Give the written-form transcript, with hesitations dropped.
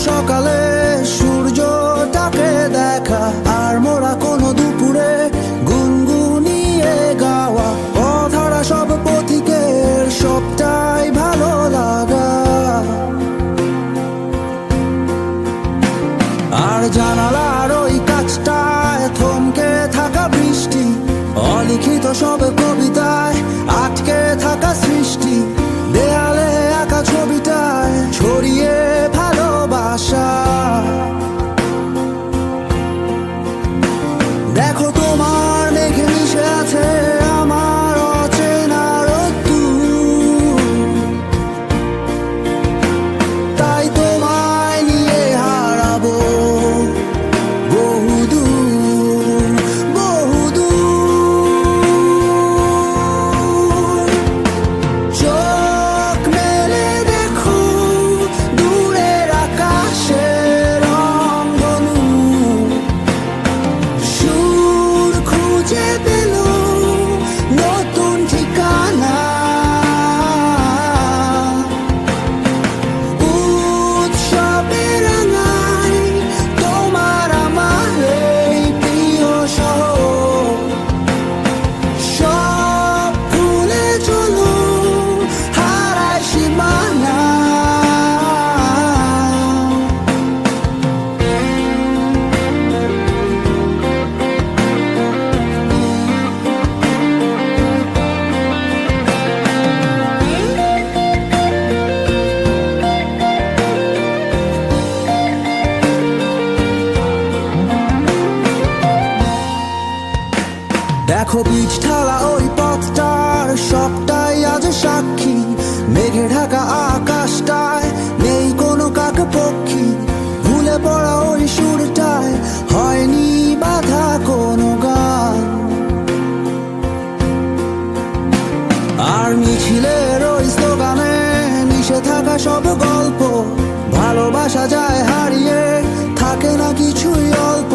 সকালে সূর্যটাকে দেখা, আর মোরা কোনো দুপুরে গুনগুনিয়ে গাওয়া অধরা সব পথিকের সবটাই ভালো লাগা। আর জানালার ওই কাছটায় থমকে থাকা বৃষ্টি, অলিখিত সব কবিতায় আটকে থাকা সৃষ্টি, দেয়ালে আঁকা ছবিটায় ছড়িয়ে ভালোবাসা। দেখো তোমার মেঘে মিশে আছে আমার অচেনা রোদ্দুর, তাই তোমায় নিয়ে হারাবো বহুদূর বহুদূর। চোখ মেলে দেখো দূরের আকাশের রংধনু, সুর খুঁজে পেল নতুন ঠিকানা। উৎসবে রাঙায় তোমার আমার এই প্রিয় শহর, সব ভুলে চলো হারায় সীমানা। দেখো বীজ ঢালা ওই পথটার সবটাই আজ সাক্ষী, মেঘে ঢাকা আকাশটায় নেই কোনো কাক পক্ষী, ভুলে পড়া ওই সুরটায় হয়নি বাধা কোনো গান। আর মিছিলের ওই স্লোগানে মিশে থাকা সব গল্প, ভালোবাসা যায় হারিয়ে থাকে না কিছুই অল্প।